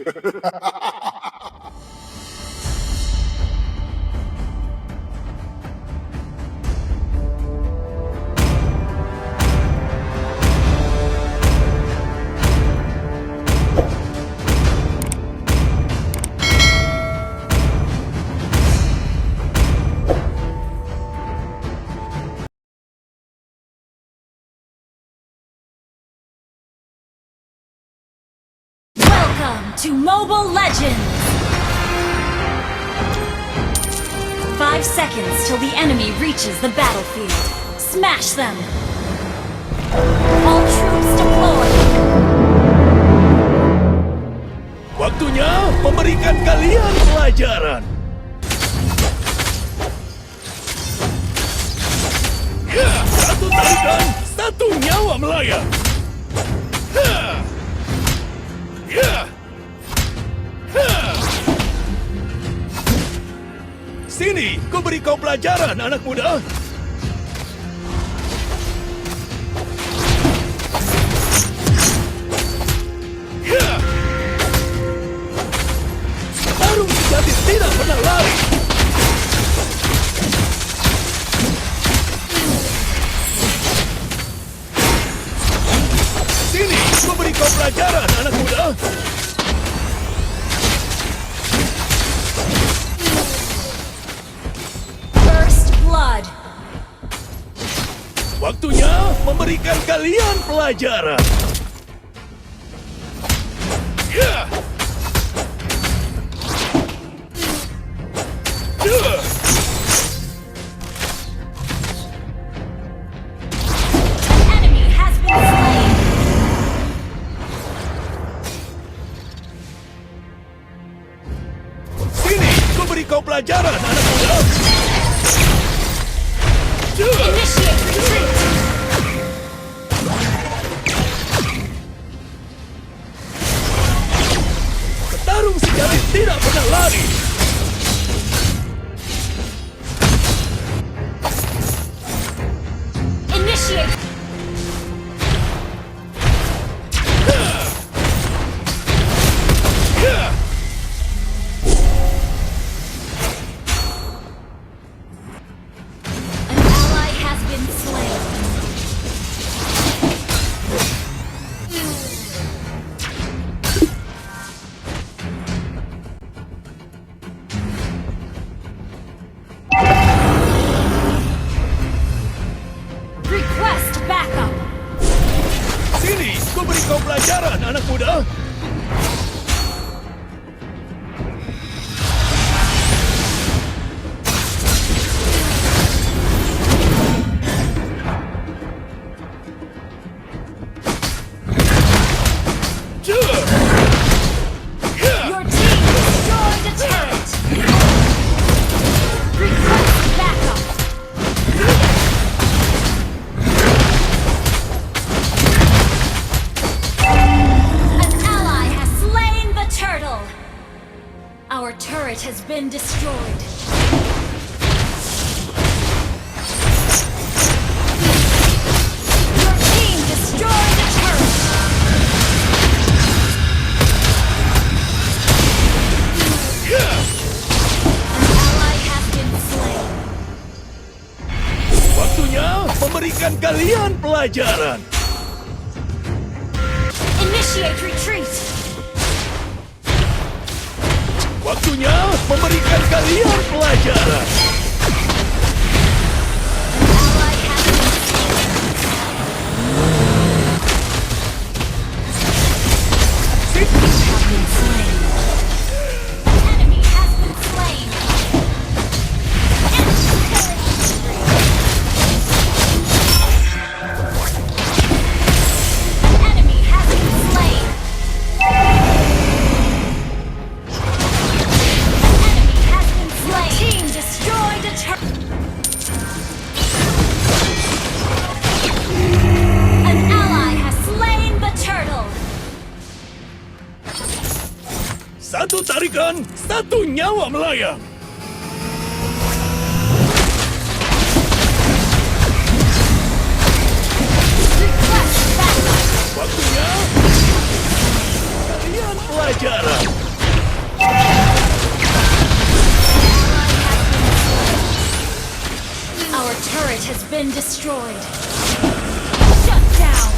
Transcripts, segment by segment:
Welcome to Mobile Legends! 5 seconds till the enemy reaches the battlefield. Smash them! All troops deployed! Waktunya memberikan kalian pelajaran. Ya, satu tarikan, satu nyawa melayang. Ya. Sini, ku beri kau pelajaran, anak muda. Ya. Tarung sejati tidak pernah lari. Sini, ku beri kau pelajaran, anak muda. First Blood! Waktunya memberikan kalian pelajaran. Ya. Ya. Enemy has been slain! Sini, ku beri kau pelajaran, anak muda. Ya. Initiate retreat! Petarung sejati tidak pernah lari. Initiate! Ya. An ally has been slain. Request backup! Sini, ku beri kau pelajaran, anak muda. Ya. Ya. Your team destroyed a turret! Request backup! An ally has slain the turtle! Our turret has been destroyed. Your team destroyed a turret! Ya. An ally has been slain. Waktunya memberikan kalian pelajaran. Initiate retreat! Waktunya memberikan kalian pelajaran. Ally has been slain. Have been slain. Enemy has been slain. Enemy has been slain. Enemy has been slain. Team destroyed a turret. An ally has slain the turtle. Satu tarikan, satu nyawa melayang. Request backup. Waktunya kalian pelajaran. Our turret has been destroyed. Shut down.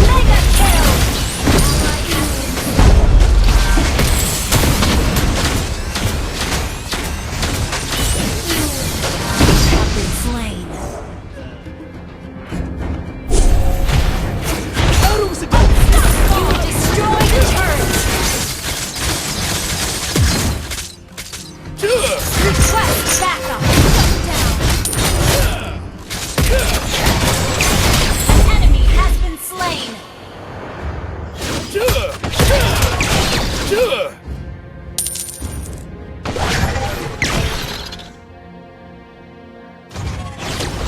Mega kill. Ally has been slain. Tarung sedang. You destroyed the turret. Request backup. Shut down. An enemy has been slain.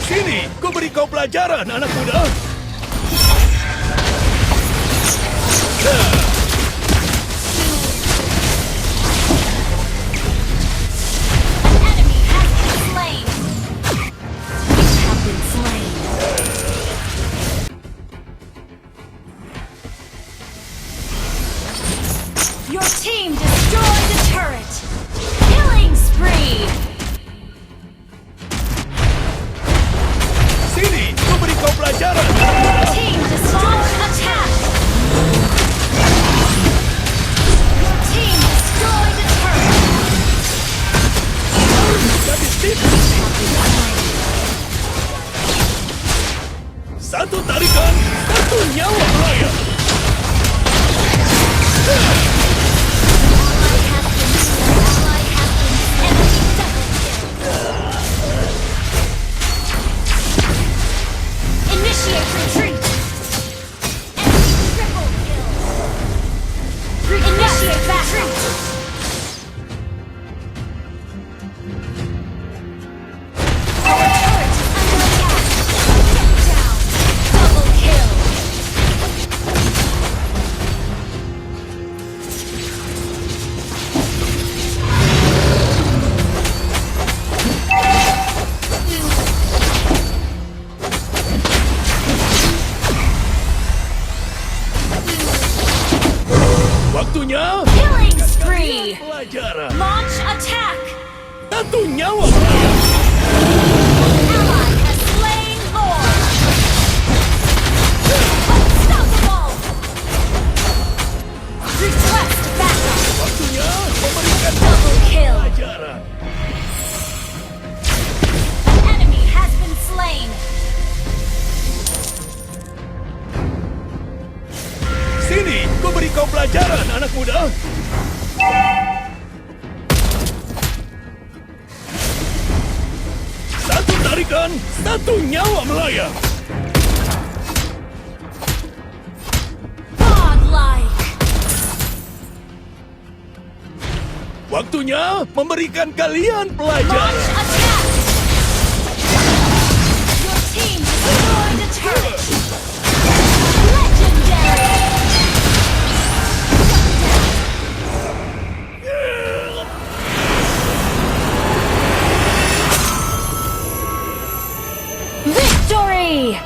Sini, ku beri kau pelajaran, anak muda. An enemy has been slain. You have been slain. Your team destroyed the turret. Killing spree. Sini, ku beri kau pelajaran. Team launch attack. Your team destroyed the turret. Jadi sini. Satu tarikan, satu nyawa melayang. Ally has been enemy double kill. Initiate retreat. Enemy triple kill. Initiate retreat. Our turret is under attack. Get down. Double kill. Waktunya Killing spree. pelajaran. Launch attack. Satu nyawa melayang. Ally has slain Lord. Unstoppable. Request backup. Waktunya memberikan Double kill. pelajaran. An enemy has been slain. Sini, ku beri kau pelajaran, anak muda. Satu tarikan, satu nyawa melayang. Godlike. Waktunya memberikan kalian pelajaran. Launch attack. Your team destroyed the turret. Legendary. Victory!